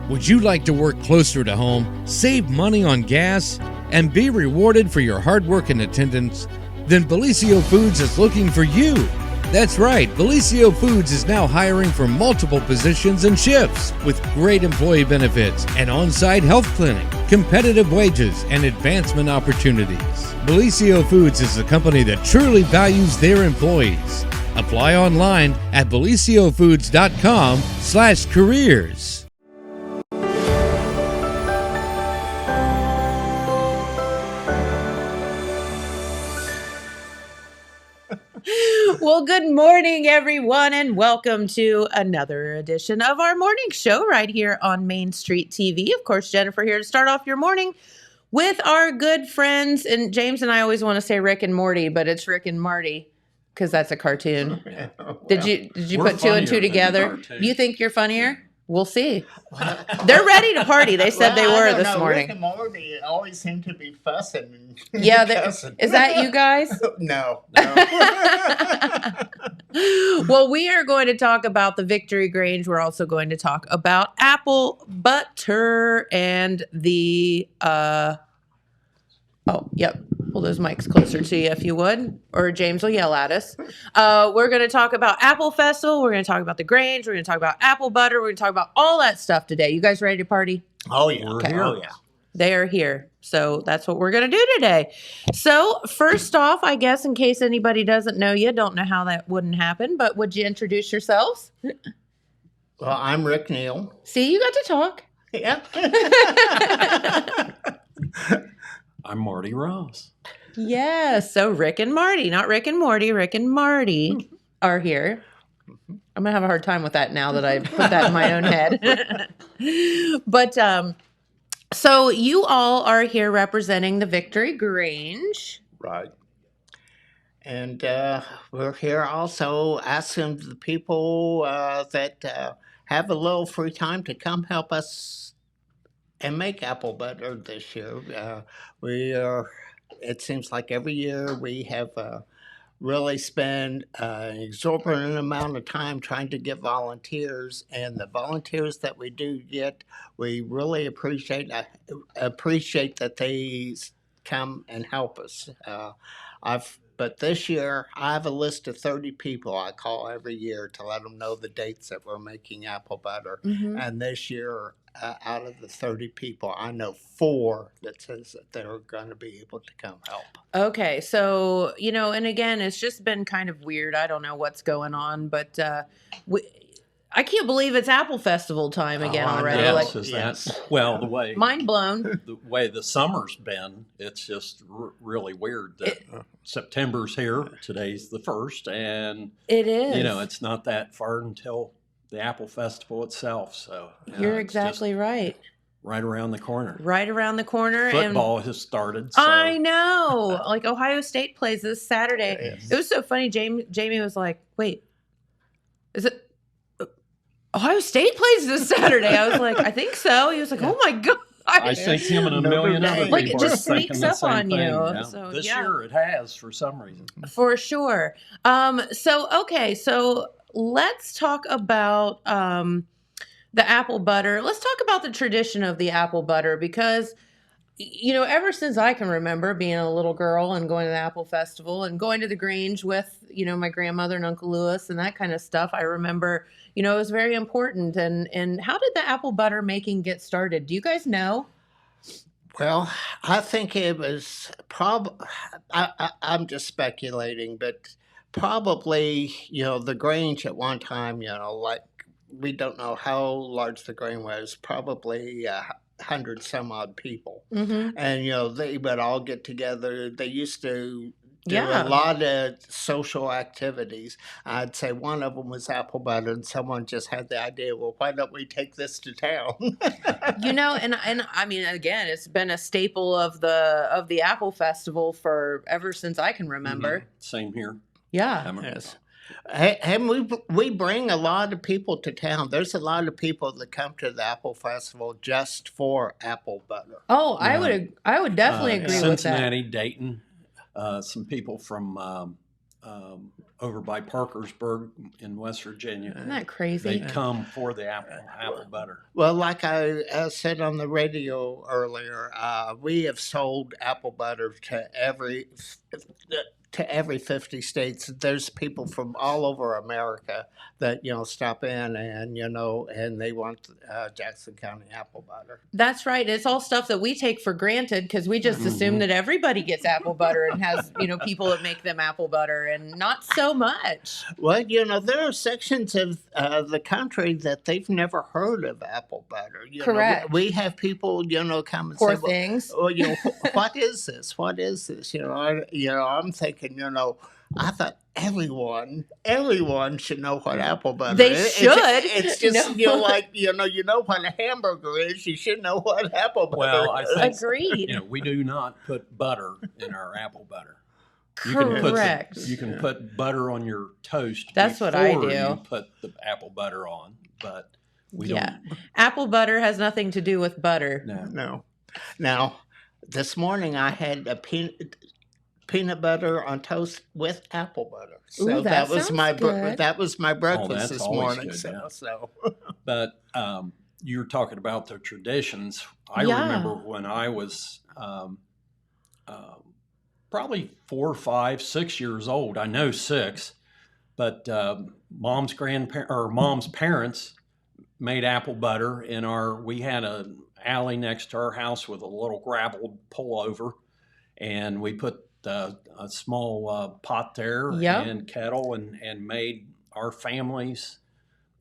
Would you like to work closer to home, save money on gas, and be rewarded for your hard work and attendance? Then Bellisio Foods is looking for you. That's right, Bellisio Foods is now hiring for multiple positions and shifts with great employee benefits, an on-site health clinic, competitive wages, and advancement opportunities. Bellisio Foods is a company that truly values their employees. Apply online at BellisioFoods.com/careers. Well, good morning, everyone, and welcome to another edition of our morning show right here on Main Street TV. Of course, Jennifer here to start off your morning with our good friends. And James and I always want to say Rick and Morty, but it's Rick and Marty because that's a cartoon. Well, did you put two and two together? You think you're funnier? We'll see. They're ready to party. They said they were this morning. Rick and Morty always seem to be fussing. Yeah, is that you guys? No. Well, we are going to talk about the Victory Grange. We're also going to talk about apple butter and the pull those mics closer to you if you would, or James will yell at us. We're going to talk about Apple Festival. We're going to talk about the Grange. We're going to talk about apple butter. We're going to talk about all that stuff today. You guys ready to party? Oh, yeah. Okay. Oh, yeah. They are here. So that's what we're going to do today. So first off, I guess in case anybody doesn't know you, don't know how that wouldn't happen, but would you introduce yourselves? Well, I'm Rick Neal. See, you got to talk. Yeah. I'm Marty Ross. Yes. So Rick and Marty, not Rick and Morty, Rick and Marty are here. I'm going to have a hard time with that now that I put that in my own head. But so you all are here representing the Victory Grange. Right. And we're here also asking the people that have a little free time to come help us and make apple butter this year. It seems like every year we have really spent an exorbitant amount of time trying to get volunteers, and the volunteers that we do get, we really appreciate that they come and help us. But this year, I have a list of 30 people I call every year to let them know the dates that we're making apple butter. Mm-hmm. And this year, out of the 30 people, I know 4 that says that they're going to be able to come help. Okay. So, and again, it's just been kind of weird. I don't know what's going on, but I can't believe it's Apple Festival time again already. Yes, well, the way mind blown. The way the summer's been, it's just really weird that September's here. Today's the 1st, and it is. It's not that far until the Apple Festival itself. So you're exactly right. Right around the corner. Right around the corner. Football has started. So. I know. Like Ohio State plays this Saturday. Yes. It was so funny. Jamie was like, "Wait, is it?" Ohio State plays this Saturday. I was like, I think so. He was like, oh my God. I think him and a million other people it just sneaks up on you. Yeah. So, this year it has for some reason. For sure. So let's talk about the apple butter. Let's talk about the tradition of the apple butter because, ever since I can remember being a little girl and going to the Apple Festival and going to the Grange with, my grandmother and Uncle Lewis and that kind of stuff, I remember, it was very important. And how did the apple butter making get started? Do you guys know? Well, I think it was I'm just speculating, but probably, the Grange at one time, we don't know how large the Grange was, probably 100 some odd people. Mm-hmm. And, they would all get together. They used to do a lot of social activities. I'd say one of them was apple butter, and someone just had the idea, well, why don't we take this to town? And I mean, again, it's been a staple of the Apple Festival for ever since I can remember. Mm-hmm. Same here. Yeah. Yes. And we bring a lot of people to town. There's a lot of people that come to the Apple Festival just for apple butter. Oh, I would definitely agree with that. Cincinnati, Dayton, some people from over by Parkersburg in West Virginia. Isn't that crazy? They come for the apple butter. Well, like I said on the radio earlier, we have sold apple butter to every 50 states. There's people from all over America that stop in and they want Jackson County apple butter. That's right. It's all stuff that we take for granted because we just assume that everybody gets apple butter and has people that make them apple butter, and not so much. Well, there are sections of the country that they've never heard of apple butter. Correct. We have people come and Poor say, things. well, what is this? What is this? I'm thinking, I thought everyone should know what apple butter They is. should. It's just No. you know what a hamburger is. You should know what apple butter Well, I is. think Agreed. we do not put butter in our apple butter. Correct. You can put butter on your toast. That's what I before do. You put the apple butter on, but we don't. Apple butter has nothing to do with butter. No. Now, this morning I had a peanut butter on toast with apple butter. So Ooh, that was sounds my good. that was my breakfast that's this always morning. good, yeah. So But you're talking about the traditions. I Yeah. remember when I was probably 4, 5, 6 years old. I know 6, but mom's parents made apple butter we had an alley next to our house with a little gravel pullover, and we put a small pot there and kettle and made our family's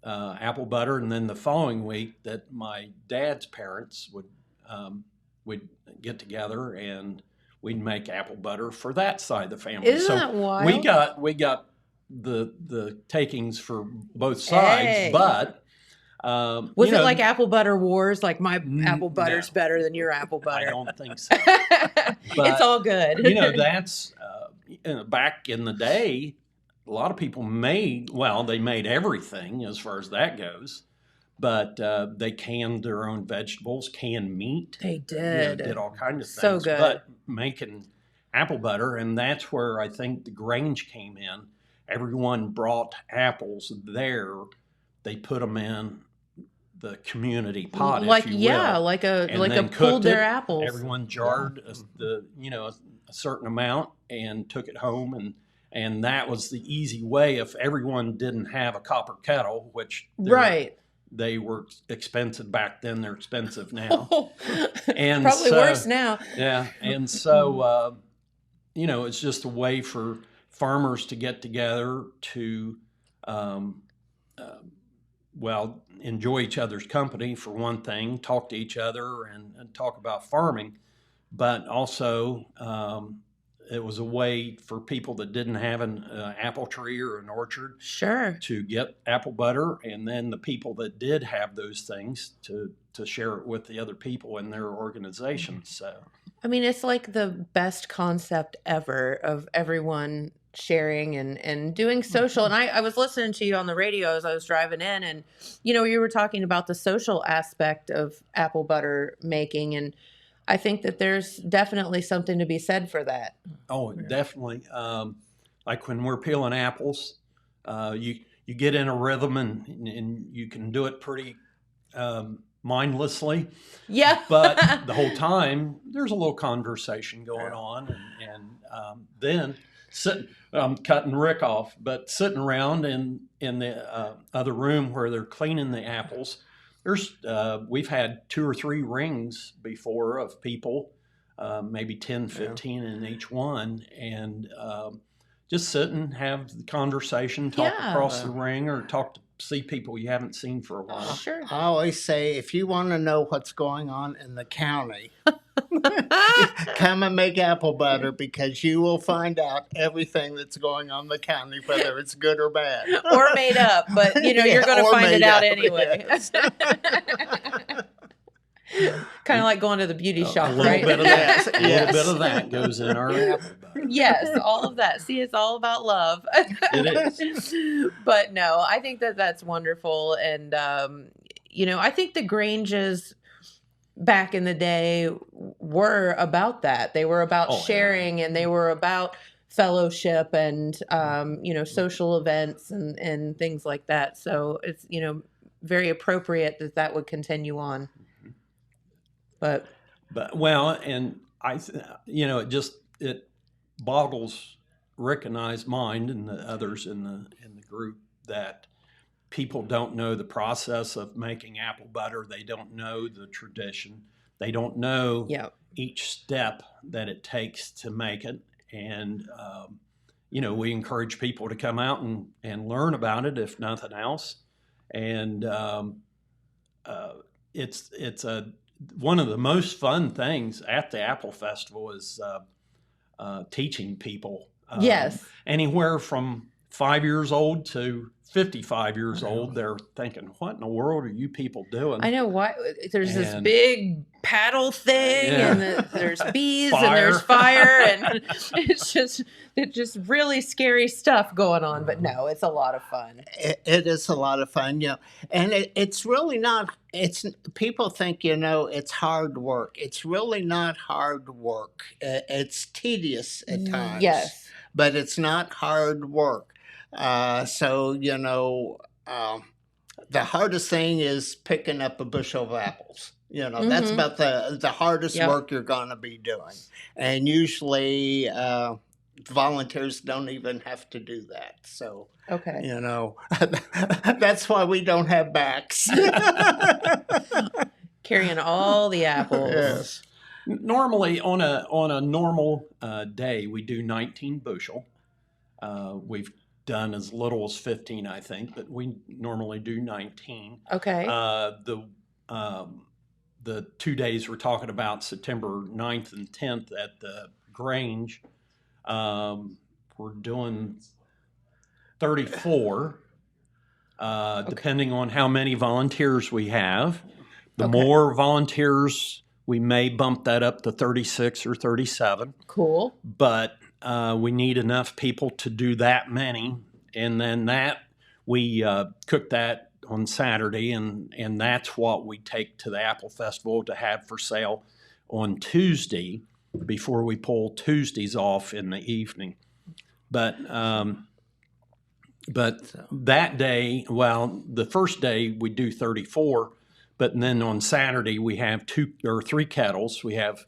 apple butter. And then the following week that my dad's parents would get together and we'd make apple butter for that side of the family. Isn't that wild? We got the takings for both sides, Hey. but Was it like apple butter wars? Like my apple butter's no. better than your apple I butter. don't think so. It's all good. That's back in the day, a lot of people made everything as far as that goes, but they canned their own vegetables, canned meat. They did. Did all kinds of things. So good. But making apple butter, and that's where I think the Grange came in. Everyone brought apples there. They put them in the community pot, like if you will. like and a then pulled cooked their it. apples. Everyone jarred a certain amount and took it home, and that was the easy way. If everyone didn't have a copper kettle, which they were expensive back then, they're expensive now, and probably worse now. Yeah, and so it's just a way for farmers to get together to enjoy each other's company, for one thing, talk to each other and talk about farming, but also it was a way for people that didn't have an apple tree or an orchard to get apple butter, and then the people that did have those things to share it with the other people in their organizations. So I mean, it's like the best concept ever of everyone sharing and doing social. And I was listening to you on the radio as I was driving in, and you were talking about the social aspect of apple butter making, and I think that there's definitely something to be said for that. Oh, definitely. Like when we're peeling apples, you get in a rhythm and you can do it pretty mindlessly. Yeah. But the whole time there's a little conversation going on, and then I'm cutting Rick off, but sitting around in the other room where they're cleaning the apples, we've had 2 or 3 rings before of people, maybe 10, 15 in each one, and just sit and have the conversation, talk across the ring, or see people you haven't seen for a while. Sure. I always say, if you want to know what's going on in the county, come and make apple butter, because you will find out everything that's going on in the county, whether it's good or bad. Or made up, but you're going to find it out anyway. Yes. Kind of like going to the beauty shop, A little right? bit of that. A Yes. little bit of that goes in our apple butter. Yes, all of that. See, it's all about love. It is. But no, I think that that's wonderful. And, I think the Granges back in the day were about that. They were about sharing, and they were about fellowship and social events and things like that. So it's very appropriate that would continue on. But well, and it boggles Rick and I's mind and the others in the group that people don't know the process of making apple butter. They don't know the tradition. They don't know each step that it takes to make it. And, we encourage people to come out and learn about it, if nothing else. And it's one of the most fun things at the Apple Festival is teaching people. Yes. Anywhere from 5 years old to 55 years old, they're thinking, what in the world are you people doing? I know why there's this big paddle thing and there's bees and there's fire and it's just really scary stuff going on. But no, it's a lot of fun. It is a lot of fun, and it's really not, people think, it's hard work. It's really not hard work. It's tedious at times. Yes. But it's not hard work. The hardest thing is picking up a bushel of apples. That's about the hardest work you're going to be doing. And usually volunteers don't even have to do that. So, that's why we don't have backs. Carrying all the apples. Yes. Normally, on a normal day, we do 19 bushel. We've done as little as 15, I think, but we normally do 19. Okay. The 2 days we're talking about, September 9th and 10th at the Grange, we're doing 34, depending on how many volunteers we have. The more volunteers, we may bump that up to 36 or 37. Cool. But we need enough people to do that many. And then we cook that on Saturday, and that's what we take to the Apple Festival to have for sale on Tuesday before we pull Tuesdays off in the evening. But that day, the first day we do 34, but then on Saturday we have 2 or 3 kettles. We have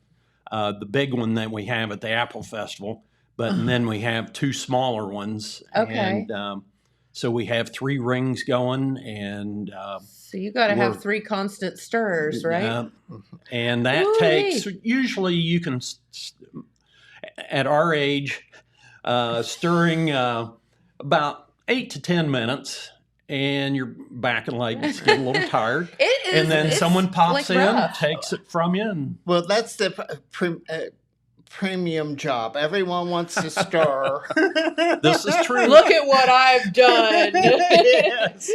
the big one that we have at the Apple Festival, but then we have 2 smaller ones. Okay. And so we have 3 rings going, and so you got to have 3 constant stirrers, right? And that takes, usually you can, at our age, stirring about 8 to 10 minutes, and your back and legs get a little tired. It is, and then someone pops in, rough. takes it from you. And, well, that's the premium job. Everyone wants to stir. This is true. Look at what I've done. Yes.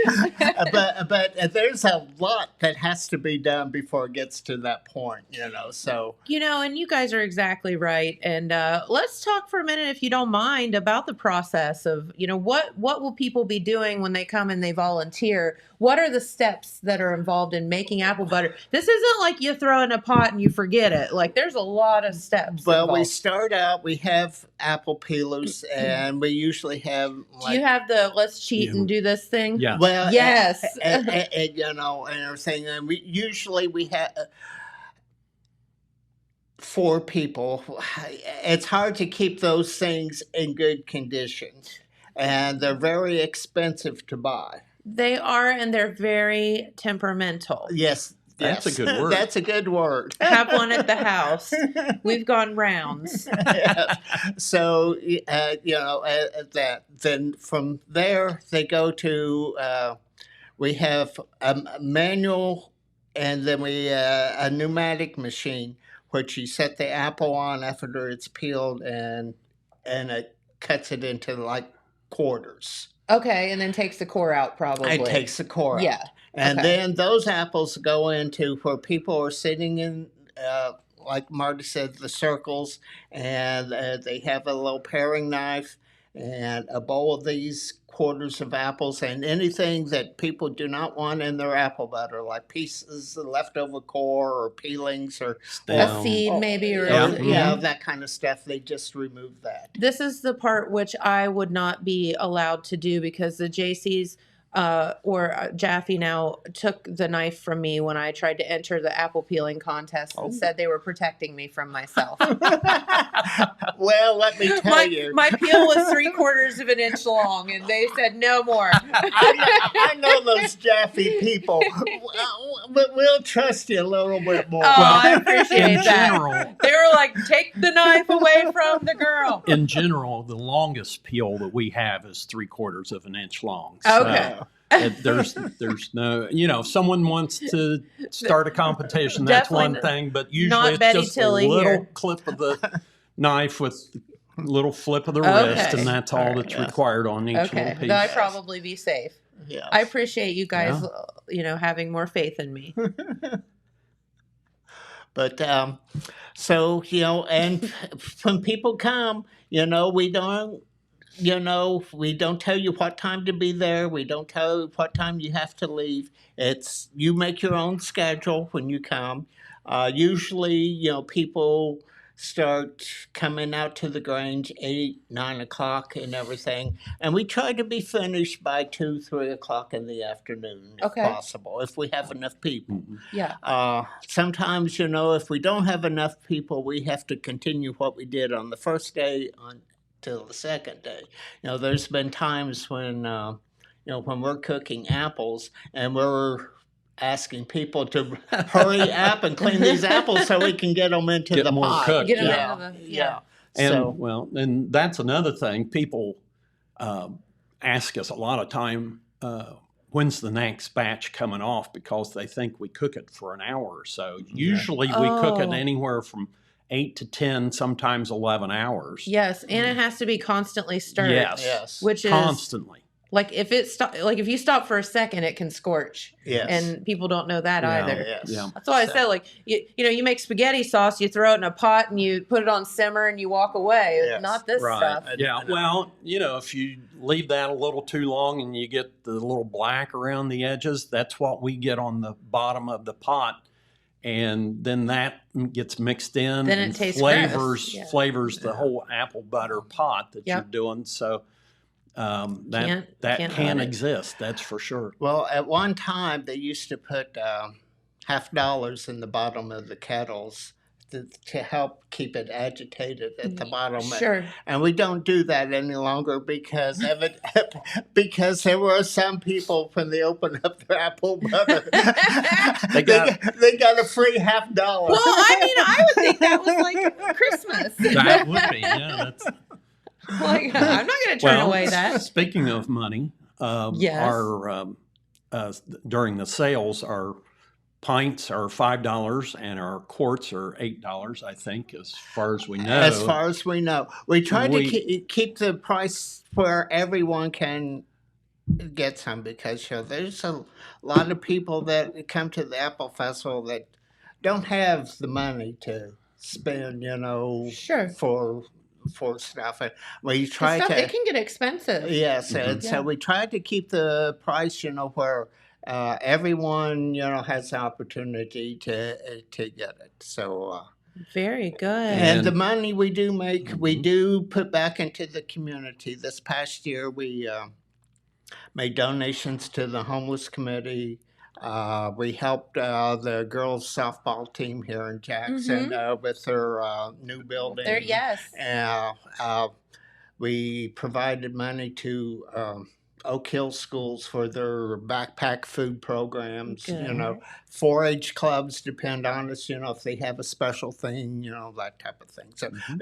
But there's a lot that has to be done before it gets to that point, so. And you guys are exactly right. And let's talk for a minute, if you don't mind, about the process of, what will people be doing when they come and they volunteer? What are the steps that are involved in making apple butter? This isn't like you throw in a pot and you forget it. Like, there's a lot of steps. Well, involved. we start out, we have apple peelers, and we usually have. Do you have the let's cheat and do this thing? Yeah. Well, yes. And everything. And we have 4 people. It's hard to keep those things in good condition, and they're very expensive to buy. They are, and they're very temperamental. Yes. That's a good word. That's a good word. Have one at the house. We've gone rounds. Yes. So, that. Then from there, they go to, we have a manual, and then a pneumatic machine, which you set the apple on after it's peeled, and it cuts it into like quarters. Okay, and then takes the core out probably. It takes the core out. Yeah. And then those apples go into where people are sitting in, like Marty said, the circles, and they have a little paring knife, and a bowl of these quarters of apples and anything that people do not want in their apple butter, like pieces of leftover core or peelings or A seed maybe, or yeah, that kind of stuff. They just remove that. This is the part which I would not be allowed to do because the JCs or Jaffe now took the knife from me when I tried to enter the apple peeling contest and said they were protecting me from myself. Well, let me tell you. My peel was 3/4 of an inch long, and they said no more. I know those Jaffe people, but we'll trust you a little bit more. Oh, I appreciate that. General, They were like, take the knife away from the girl. in general, the longest peel that we have is 3/4 of an inch long. So Okay. there's no, if someone wants to start a competition, that's Definitely one thing, but usually not it's Betty just Tilly a little here. clip of the knife with a little flip of the Okay. wrist, and that's all that's required on each Okay, little piece. then I'd probably be safe. Yeah. I appreciate you guys, having more faith in me. But so and when people come, we don't. We don't tell you what time to be there. We don't tell you what time you have to leave. It's you make your own schedule when you come. Usually, people start coming out to the Grange 8, 9 o'clock and everything. And we try to be finished by 2, 3 o'clock in the afternoon, if possible, if we have enough people. Yeah. Sometimes, if we don't have enough people, we have to continue what we did on the first day till the second day. There's been times when, when we're cooking apples and we're asking people to hurry up and clean these apples so we can get them into Get the more pot. cooked. Get 'em Yeah. into the- Yeah. And and that's another thing. People ask us a lot of time, when's the next batch coming off, because they think we cook it for an hour or so. Usually we cook it anywhere from 8 to 10, sometimes 11 hours. Yes, and it has to be constantly stirred. Yes. Which is Constantly. like if you stop for a second, it can scorch. Yes. And people don't know that Yeah. either. Yes. Yeah. That's why I said, like, you make spaghetti sauce, you throw it in a pot and you put it on simmer and you walk away. Yes. Not this Right. stuff. Yeah. Well, if you leave that a little too long and you get the little black around the edges, that's what we get on the bottom of the pot. And then that gets mixed in Then it and tastes flavors gross. Yeah. flavors the whole apple butter pot that you're doing. So that Can't can have it. exist. That's for sure. Well, at one time, they used to put $50 in the bottom of the kettles to help keep it agitated at the bottom. Sure. And we don't do that any longer because because there were some people when they opened up their apple butter, they got a free $50. Well, I would think that was like Christmas. That would be, yeah. That's, Like, I'm not going to turn away that. Speaking of money, Yes. our during the sales, our pints are $5 and our quarts are $8, I think, as far as we know. As far as we know, we try to keep the price where everyone can get some, because there's a lot of people that come to the Apple Festival that don't have the money to spend, Sure. for stuff. And we try It can get expensive. yes, and so we try to keep the price, where everyone, has the opportunity to get it. So. Very good. And the money we do make, we do put back into the community. This past year, we made donations to the homeless committee. We helped the girls' softball team here in Jackson with their new building. Yes. We provided money to Oak Hill schools for their backpack food programs. Good. 4-H clubs depend on us, if they have a special thing, that type of thing.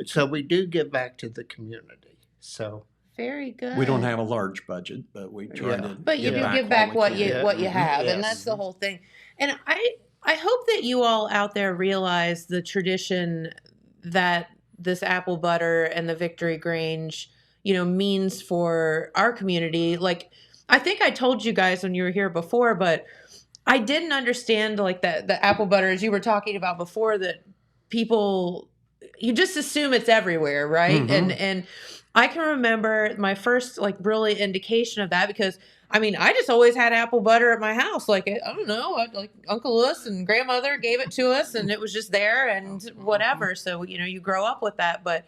So we do give back to the community. So Very good. We don't have a large budget, but we try to. But you do give back what you have, and that's the whole thing. And I hope that you all out there realize the tradition that this apple butter and the Victory Grange, means for our community. Like, I think I told you guys when you were here before, but I didn't understand like the apple butter, as you were talking about before, that people, you just assume it's everywhere, right? And I can remember my first like really indication of that because I just always had apple butter at my house. Like I don't know, like Uncle Louis and grandmother gave it to us, and it was just there and whatever. So you grow up with that. But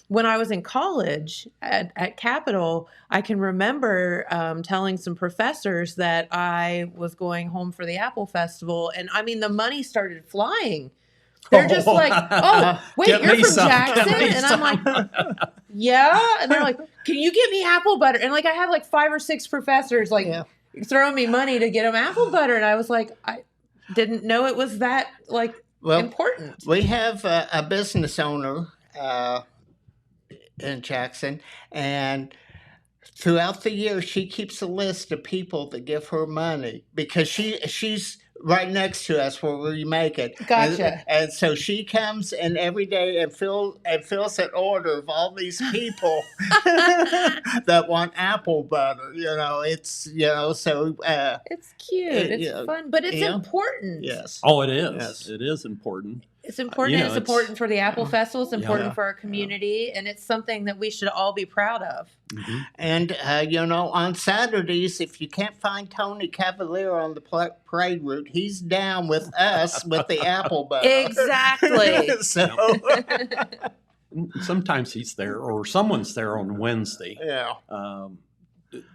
when I was in college at Capitol, I can remember telling some professors that I was going home for the Apple Festival, and the money started flying. They're just like, oh, wait, Get you're me from some, Jackson? get me And I'm like, yeah. And they're like, can you get me apple butter? And like, I had like 5 or 6 professors like throwing me money to get them apple butter. And I was like, I didn't know it was that like important. We have a business owner in Jackson, and throughout the year, she keeps a list of people that give her money because she's right next to us where we make it. Gotcha. And so she comes in every day and fills an order of all these people that want apple butter. It's so it's cute. It's fun, but it's important. Yes. Oh, it is. Yes. It is important. It's important. It's important for the Apple Festival. It's important for our community, and it's something that we should all be proud of. Mm-hmm. And on Saturdays, if you can't find Tony Cavalier on the parade route, he's down with us with the apple butter. Exactly. So sometimes he's there, or someone's there on Wednesday. Yeah.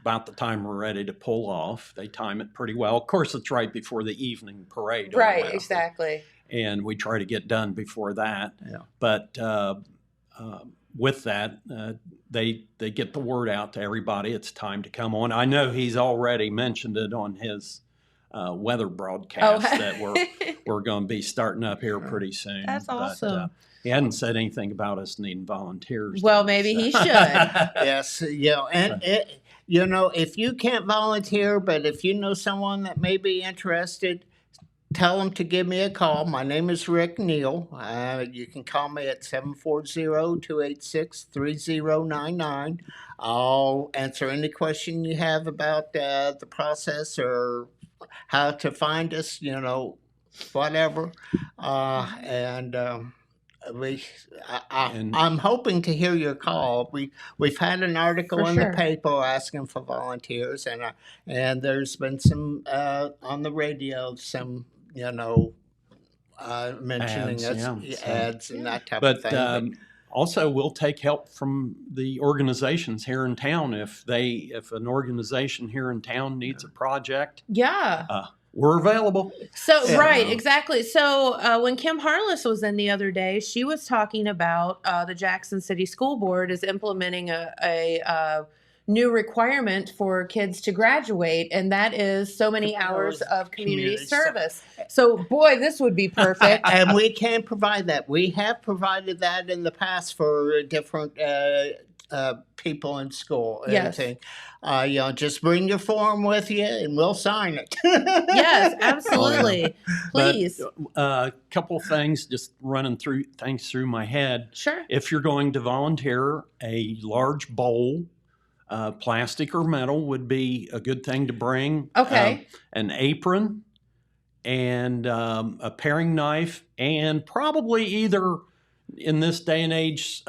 About the time we're ready to pull off, they time it pretty well. Of course, it's right before the evening parade. Right. Exactly. And we try to get done before that. Yeah. But with that, they get the word out to everybody. It's time to come on. I know he's already mentioned it on his weather broadcast that we're going to be starting up here pretty soon. That's awesome. But, he hadn't said anything about us needing volunteers. Well, maybe he should. Yes. And if you can't volunteer, but if you know someone that may be interested, tell them to give me a call. My name is Rick Neal. You can call me at 740-286-3099. I'll answer any question you have about the process or how to find us, whatever. I'm hoping to hear your call. We've had an article in the paper asking for volunteers, and there's been some on the radio, some mentioning ads and that type of thing. But also, we'll take help from the organizations here in town if an organization here in town needs a project. Yeah. We're available. So, right, exactly. So when Kim Harless was in the other day, she was talking about the Jackson City School Board is implementing a new requirement for kids to graduate, and that is so many hours of community service. So, boy, this would be perfect. And we can provide that. We have provided that in the past for different people in school. Yes. Just bring your form with you and we'll sign it. Yes, absolutely. Please. A couple things just running through my head. Sure. If you're going to volunteer, a large bowl, plastic or metal, would be a good thing to bring. Okay. An apron and a paring knife, and probably either in this day and age,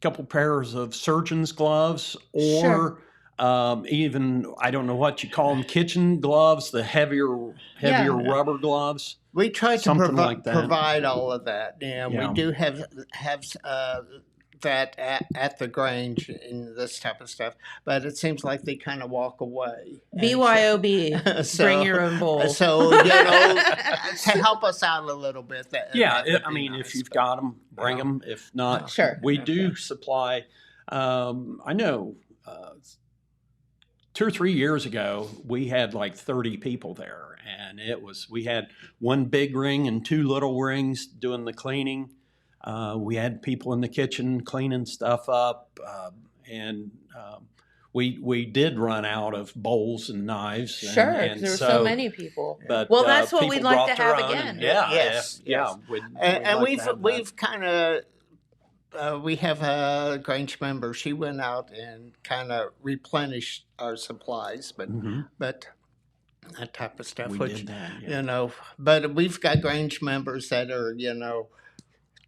couple pairs of surgeon's gloves, or even, I don't know what you call them, kitchen gloves, the heavier rubber gloves. We try to provide all of that. Yeah. We do have that at the Grange and this type of stuff, but it seems like they kind of walk away. BYOB, So, bring your own bowl. So, to help us out a little bit. That nice, if you've got them, bring them. If not, we do supply. I know 2 or 3 years ago, we had like 30 people there, and we had one big ring and 2 little rings doing the cleaning. We had people in the kitchen cleaning stuff up, and we did run out of bowls and knives. Sure, because there were so many people. But that's what we'd like to have again. Yes. And we've we've kind of we have a Grange member. She went out and kind of replenished our supplies, but that type of stuff. We did that, but we've got Grange members that are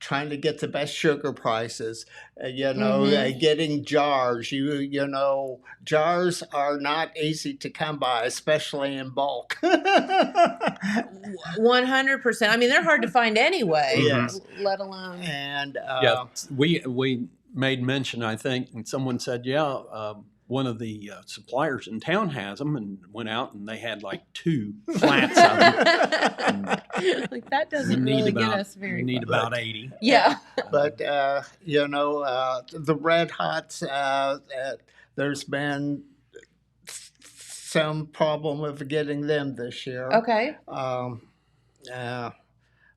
trying to get the best sugar prices, getting jars. Jars are not easy to come by, especially in bulk. 100%. I mean, they're hard to find anyway, Yes. let alone. And we made mention, I think, and someone said, one of the suppliers in town has them, and went out and they had like 2 flats of them. Like, that doesn't really get us very You need far. about 80. Yeah. But, the Red Hots, there's been some problem with getting them this year. Okay.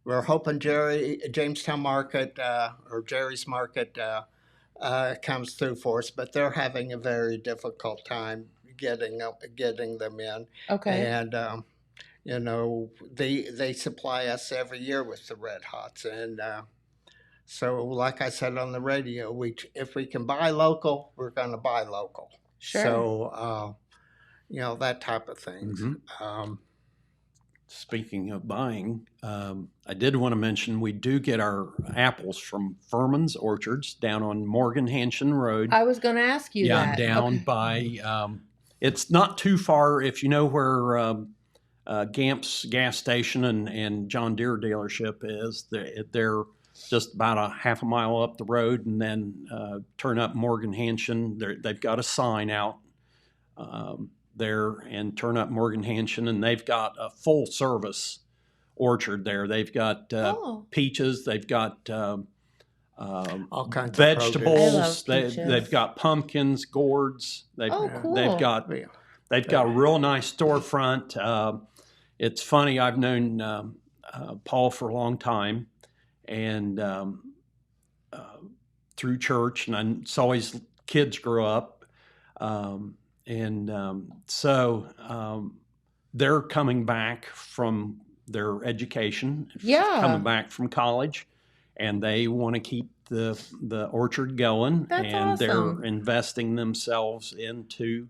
We're hoping Jamestown Market, or Jerry's Market, comes through for us, but they're having a very difficult time getting them in. Okay. And they supply us every year with the Red Hots, and so like I said on the radio, if we can buy local, we're going to buy local. Sure. So that type of thing. Mm-hmm. Speaking of buying, I did want to mention we do get our apples from Furman's Orchards down on Morgan Hanshin Road. I was going to ask you that. Yeah, down by, it's not too far if you know where Gamp's gas station and John Deere dealership is. They're just about a half a mile up the road, and then turn up Morgan Hanshin. They've got a sign out there, and turn up Morgan Hanshin, and they've got a full service orchard there. They've got peaches, they've got all kinds of vegetables, produce. they've got pumpkins, gourds. Cool. They've got a real nice storefront. It's funny, I've known Paul for a long time, and through church, and I saw his kids grow up. So they're coming back from their education, coming back from college, and they want to keep the orchard going. That's and awesome. They're investing themselves into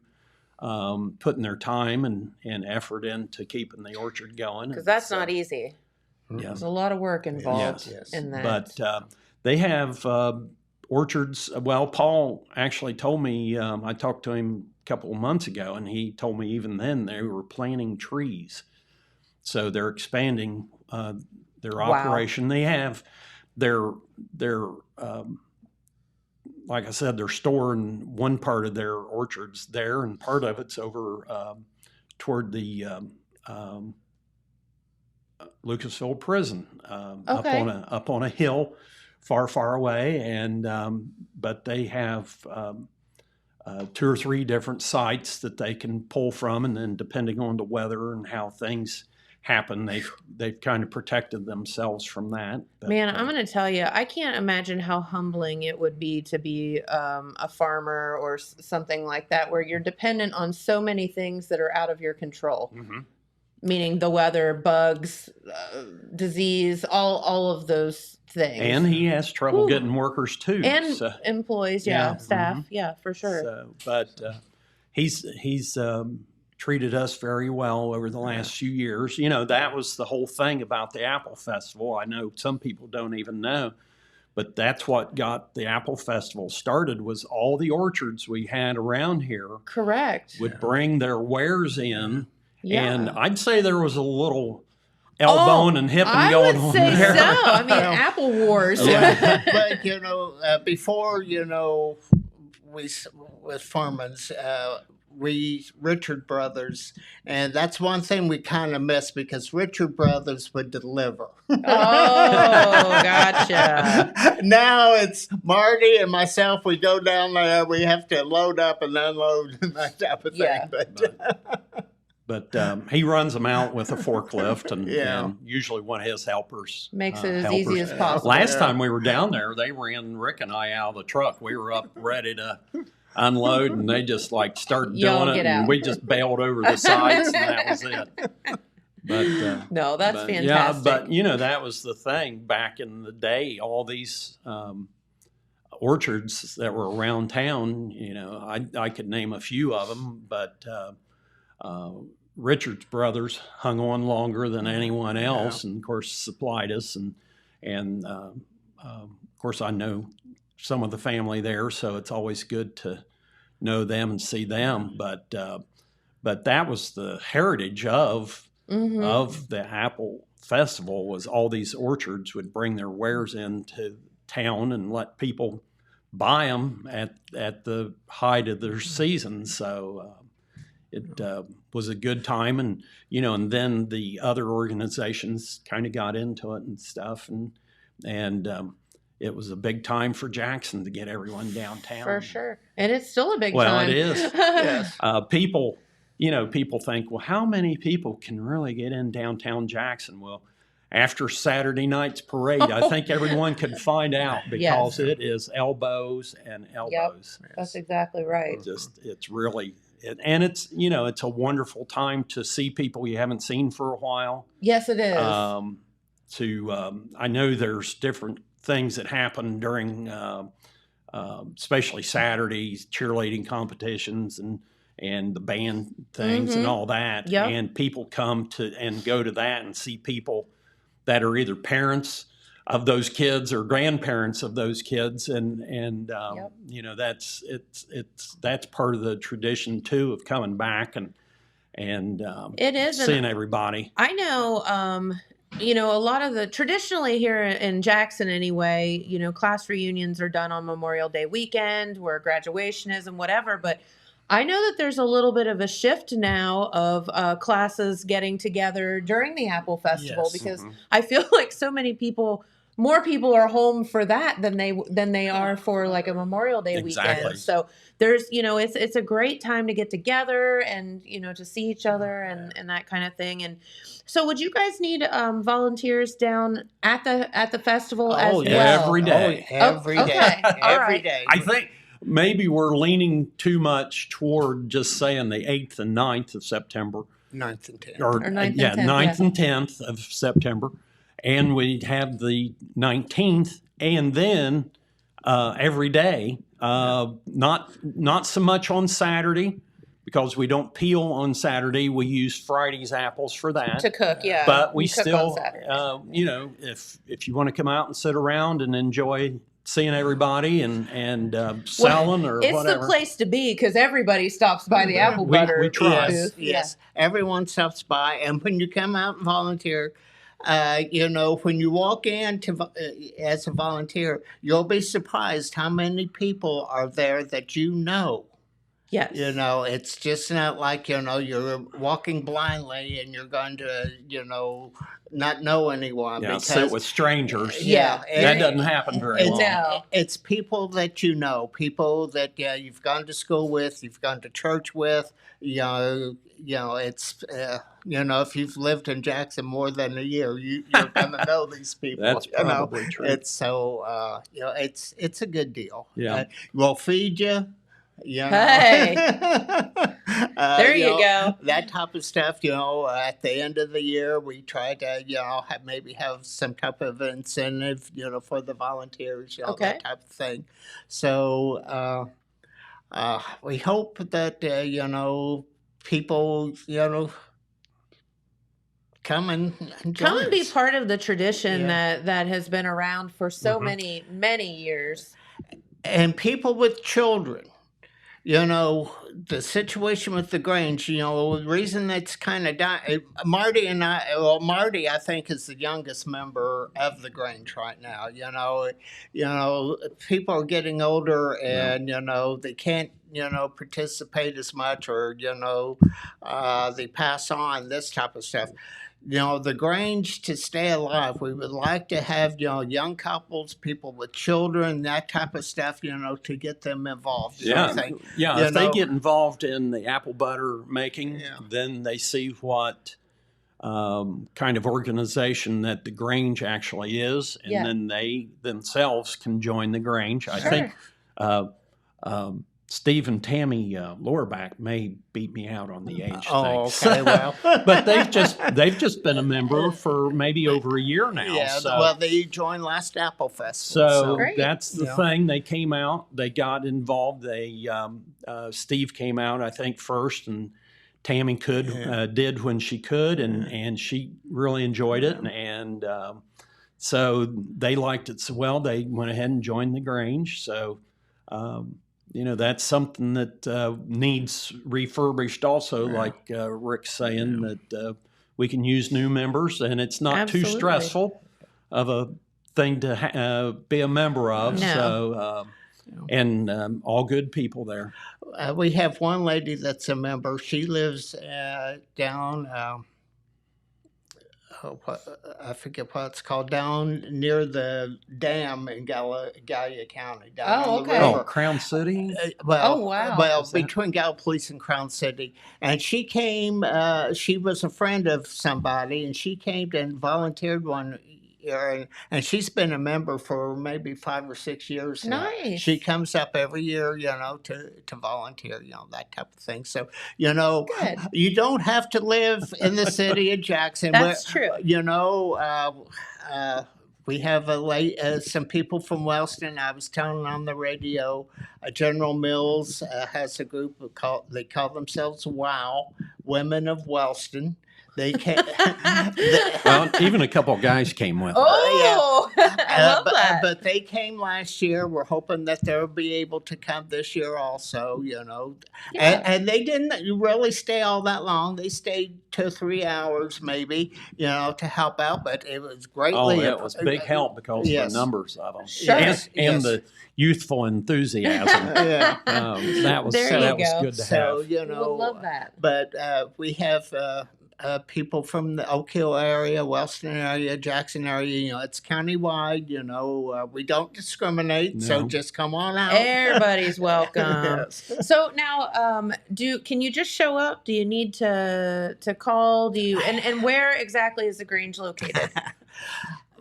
putting their time and effort into keeping the orchard going. Because that's not easy. Yes. There's a lot of work involved in that. But they have orchards. Well, Paul actually told me, I talked to him a couple of months ago, and he told me even then they were planting trees. So they're expanding their operation. They have their like I said, they're storing one part of their orchards there, and part of it's over toward the Lucasville prison, up on a hill, far away, and but they have 2 or 3 different sites that they can pull from, and then depending on the weather and how things happen, they've kind of protected themselves from that. But, man, I'm going to tell you, I can't imagine how humbling it would be to be a farmer or something like that, where you're dependent on so many things that are out of your control. Mm-hmm. Meaning the weather, bugs, disease, all of those things. And he has trouble getting workers too. And employees, staff, mm-hmm. For sure. So, but he's treated us very well over the last few years. That was the whole thing about the Apple Festival. I know some people don't even know, but that's what got the Apple Festival started, was all the orchards we had around here. Correct. Would bring their wares in. Yeah. And I'd say there was a litlittle elbowing and hipping going on there. I would say so. I mean, Apple Wars. Yeah. But, before, with Furman's, Richard Brothers, and that's one thing we kind of miss, because Richard Brothers would deliver. Oh, gotcha. Now it's Marty and myself. We go down there. We have to load up and unload and that type of thing. Yeah. But he runs them out with a forklift, and usually one of his helpers makes it as easy as possible. Last time we were down there, they ran Rick and I out of the truck. We were up ready to unload, and they just started doing it, and we just bailed over the sides, and that was it. But no, that's fantastic. Yeah, but that was the thing back in the day. All these orchards that were around town, I could name a few of them, but Richard's brothers hung on longer than anyone else, and of course supplied us, and of course, I know some of the family there, so it's always good to know them and see them. But that was the heritage of the apple festival, was all these orchards would bring their wares into town and let people buy them at the height of their season. So it was a good time, and and then the other organizations kind of got into it and stuff, and it was a big time for Jackson to get everyone downtown. For sure, and it's still a big time. Well, it is. Yes. People think, well, how many people can really get in downtown Jackson? Well, after Saturday night's parade, I think everyone can find out, because it is elbows and elbows. Yep, that's exactly right. It's really, and it's it's a wonderful time to see people you haven't seen for a while. Yes, it is. I know there's different things that happen during, especially Saturdays, cheerleading competitions and the band things and all that. Yep. And people come to and go to that and see people that are either parents of those kids or grandparents of those kids, and that's part of the tradition too, of coming back and it is seeing everybody. I know. A lot of the traditionally here in Jackson anyway, class reunions are done on Memorial Day weekend, where graduation is and whatever. But I know that there's a little bit of a shift now of classes getting together during the Apple Festival, because I feel like so many more people are home for that than they are for like a Memorial Day weekend. So there's, it's a great time to get together and, to see each other and that kind of thing. And so would you guys need volunteers down at the festival as well? Every day. Every day. Okay. All right. Day. I think maybe we're leaning too much toward just saying the 8th and 9th of September. 9th and 10th. Or 9th and 10th, 9th and 10th of September. And we'd have the 19th, and then every day, not so much on Saturday, because we don't peel on Saturday. We use Friday's apples for that. To cook, yeah. But we cook still, on if you want to come out and sit around and enjoy seeing everybody and selling or it's whatever. It's the place to be, because everybody stops by the apple butter we try. booth. Yes. Everyone stops by, and when you come out and volunteer, when you walk in as a volunteer, you'll be surprised how many people are there that you know. Yes. It's just not like, you're walking blindly and you're going to, not know anyone. Yeah, because, sit with strangers. Yeah. That doesn't happen very long. No. It's people that you know, people that you've gone to school with, you've gone to church with, it's, if you've lived in Jackson more than a year, you're going to know these people. That's probably true. It's so, it's a good deal. Yeah. We'll feed you. Hey. There you go. That type of stuff, at the end of the year, we try to, maybe have some type of incentive, for the volunteers, that type of thing. So, we hope that, people, come and be part of the tradition that has been around for so many years. And people with children. The situation with the Grange, the reason it's kind of Marty, I think, is the youngest member of the Grange right now. People are getting older and, they can't, participate as much, or, they pass on, this type of stuff. The Grange, to stay alive, we would like to have, young couples, people with children, that type of stuff, to get them involved. If they get involved in the apple butter making, then they see what kind of organization that the Grange actually is, and then they themselves can join the Grange. I think Steve and Tammy Lowerback may beat me out on the age thing. Oh, okay, well. But they've just been a member for maybe over a year now. Yeah, so, they joined last Apple Festival. So that's the thing. They came out. They got involved. They Steve came out, I think, first, and Tammy did when she could, and she really enjoyed it. And So they liked it so well, they went ahead and joined the Grange. So, that's something that needs refurbished also, like Rick's saying, that we can use new members, and it's not Absolutely. too stressful of a thing to be a member of. No. So, and all good people there. We have one lady that's a member. She lives down, I forget what it's called, down near the dam in Gallia County. Down Oh, on the okay. river. Oh, Crown City? Oh, wow. Well, Is that- between Gallipolis and Crown City. And she came, she was a friend of somebody, and she came and volunteered one year, and she's been a member for maybe 5 or 6 years now. Nice. She comes up every year, to volunteer, that type of thing. So, Good. you don't have to live in the city of Jackson. That's true. We have some people from Wellston. I was telling on the radio, General Mills has a group they call themselves WOW, Women of Wellston. They can. Well, even a couple of guys came with. Oh, I love that. But they came last year. We're hoping that they'll be able to come this year also. Yeah. And they didn't really stay all that long. They stayed 2 or 3 hours maybe, to help out. But it was greatly. Oh, it was big help because Yes. of the numbers of them. Sure. Yes, And yes. the youthful enthusiasm. Yeah. That was There you was go. good to So have. We would love that. But we have people from the Oak Hill area, Wellston area, Jackson area. It's countywide. We don't discriminate. So No. just come on out. Everybody's welcome. Yes. So now, can you just show up? Do you need to call? Do you and where exactly is the Grange located?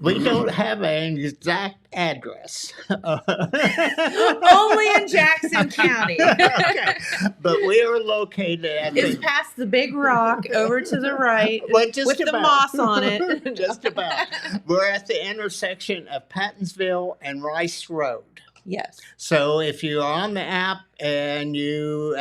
We don't have an exact address. Only in Jackson County. Okay. But we are located at It's past the big rock over to the right Well, just with the about. moss on it. Just about. We're at the intersection of Pattonsville and Rice Road. Yes. So if you're on the app and you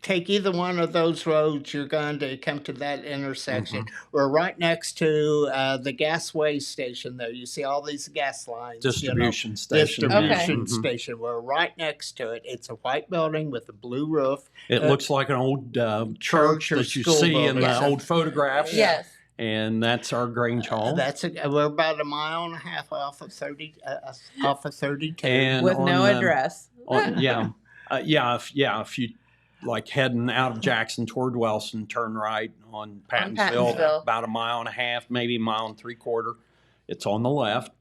take either one of those roads, you're going to come to that intersection. We're right next to the gasway station there. You see all these gas lines. Distribution station. Distribution Mhm. station. We're right next to it. It's a white building with a blue roof. It looks like an old church or that you school see in building. the old photographs. Yes. And that's our Grange Hall. We're about a mile and a half off of 32. And With on no the- address. If you like heading out of Jackson toward Wellston, turn right on Pattonsville, Pattonsville. about a mile and a half, maybe a mile and 3/4. It's on the left.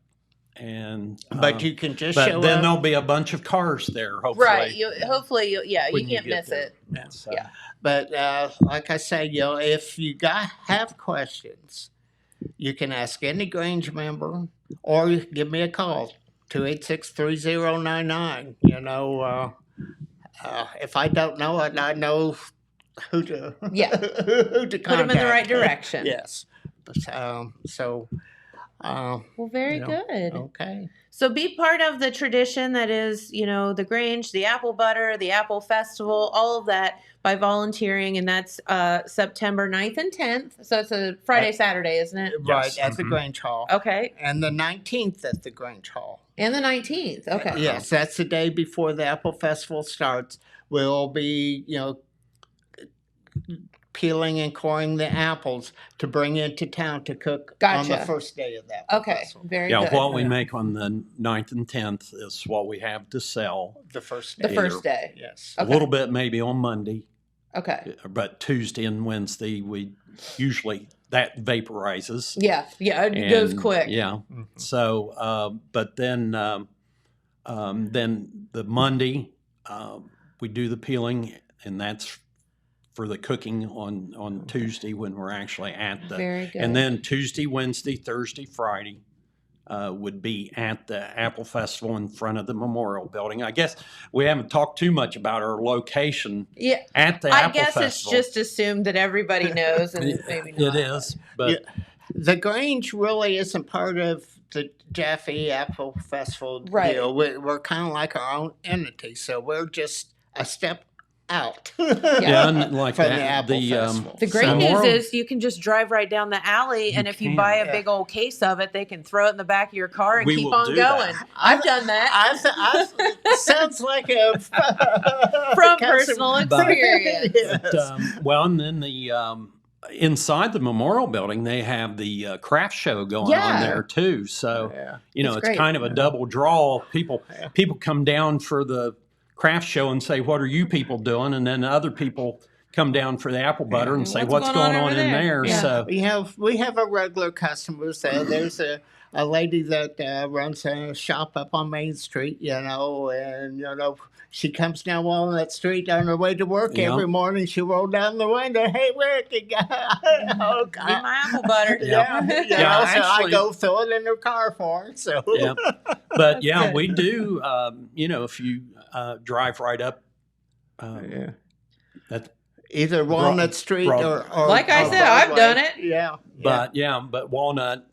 And But you can just but show then up. there'll be a bunch of cars there, hopefully. Right. Hopefully, you when can't get miss there. it. So, Yeah. But like I say, if you have questions, you can ask any Grange member, or you can give me a call, 286-3099. If I don't know it, I know who to Yeah. who to contact. Put them in the right direction. Yes. But, Well, very good. okay. So be part of the tradition that is, the Grange, the apple butter, the apple festival, all of that by volunteering. And that's September 9th and 10th. So it's a Friday, Saturday, isn't it? Right, Yes. at the Grange Hall. Okay. And the 19th at the Grange Hall. And the 19th. Okay. Yes, that's the day before the Apple Festival starts. We'll be, peeling and coring the apples to bring into town to cook on the Gotcha. first day of the Apple Okay. Festival. Very yeah, good. what we make on the 9th and 10th is what we have to sell. The first The day. first day. Yes. A little bit maybe on Monday, Okay. but Tuesday and Wednesday we usually that vaporizes. Yeah. Yeah. It goes And, quick. Yeah. Mhm. So, but then the Monday we do the peeling, and that's for the cooking on Tuesday when we're actually at the. Very good. And then Tuesday, Wednesday, Thursday, Friday would be at the Apple Festival in front of the Memorial Building. I guess we haven't talked too much about our location Yeah. at the I Apple guess Festival. it's just assumed that everybody knows and maybe not. It is, but Yeah. The Grange really isn't part of the Jaffe Apple Festival Right. deal. We're kind of like our own entity, so we're just a step out. Yeah, and like For the that, Apple Festival. The great Some news more- is you can just drive right down the alley, and if you can. buy a Yeah. big old case of it, they can throw it in the back of your car and We keep will on do going. that. I've done that Sounds like a from customer- personal But- experience. Yes. Well, and then the inside the memorial building, they have the craft show going Yeah. on there too. So Yeah. It's it's great. kind of a double draw. People Yeah. people come down for the craft show and say, "What are you people doing?" And then other people come down for the apple butter and say, "What's going on in there?" Yeah. So We have a regular customers there. There's a lady that runs a shop up on Main Street, and she comes down Walnut Street on her way to work Yeah. every morning. She rolled down the window, "Hey Rick, Give me my apple butter. Yeah. So I actually- go throw it in her car for her. So yeah, but yeah, good. we do. If you drive right up, yeah. that's Either Walnut Street Broad- or Like I or said, I've Broadway. done it. Yeah. But Walnut,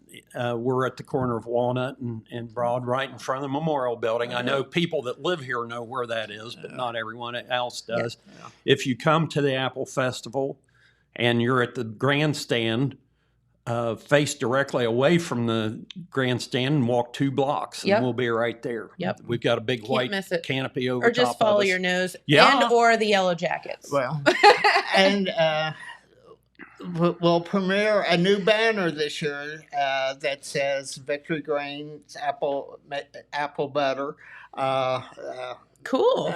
we're at the corner of Walnut and Broad, right in front of the memorial building. I know people that live here know where that is, but not everyone else does. Yeah. If you come to the Apple Festival and you're at the grandstand, face directly away from the grandstand and walk 2 blocks, and Yep. we'll be right there. Yep. We've got a big Can't white miss it. canopy over Or just top of follow us. your nose. Yeah. And or the yellow jackets. Well, and we'll premiere a new banner this year that says Victory Grange apple butter. Cool.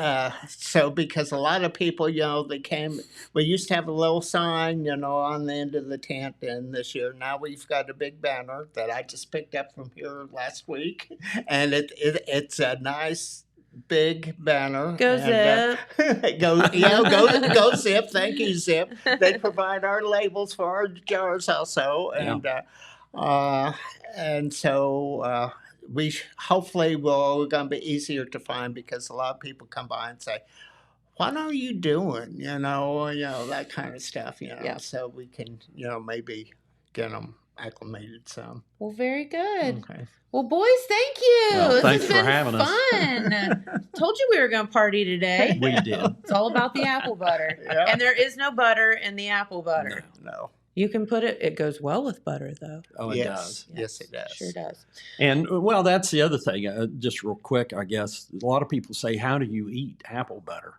So because a lot of people, we used to have a little sign, on the end of the tent, and this year now we've got a big banner that I just picked up from here last week, and it's a nice big banner. Go and, Zip. Go Zip. Thank you, Zip. They provide our labels for our jars also, and so. We hopefully we're going to be easier to find because a lot of people come by and say, "What are you doing?" That kind of stuff. Yeah. So we can maybe get them acclimated some. Well, very good. Okay. Well, boys, thank you. Well, This thanks has for been having us. fun. Told you we were going to party today. We did. It's all about the apple butter. Yeah. And there is no butter in the apple butter. No. You can put it goes well with butter, though. Oh, it Yes. does. Yes, it does. Sure does. And well, that's the other thing. Just real quick, I guess a lot of people say, "How do you eat apple butter?"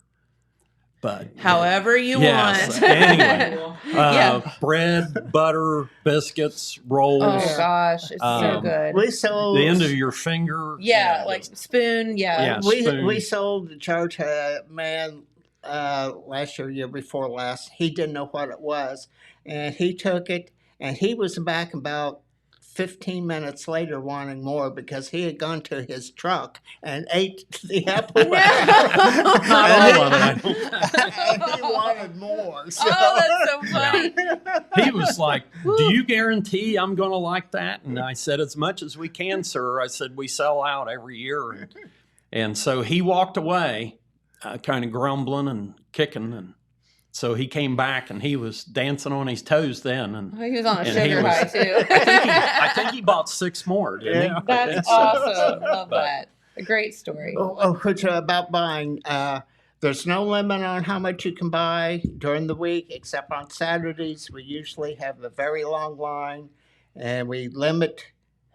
But However you Yes, want. anyway. Yeah. bread, butter, biscuits, rolls, Oh, gosh. It's so good. We sold the end of your finger. Yeah, like spoon. Yeah. Yeah. we sold the church man last year before last. He didn't know what it was, and he took it, and he was back about 15 minutes later wanting more because he had gone to his truck and ate the apple. Not all of it. And he wanted more. So. Oh, that's so funny. He was like, "Do you guarantee I'm going to like that?" And I said, "As much as we can, sir." I said, "We sell out every year." And so he walked away, kind of grumbling and kicking. And so he came back and he was dancing on his toes then. And He was on a And he sugar was- high, too. I think he bought 6 more, didn't Yeah. he? That's awesome. Love that. A great story. Which about buying. There's no limit on how much you can buy during the week, except on Saturdays. We usually have a very long line, and we limit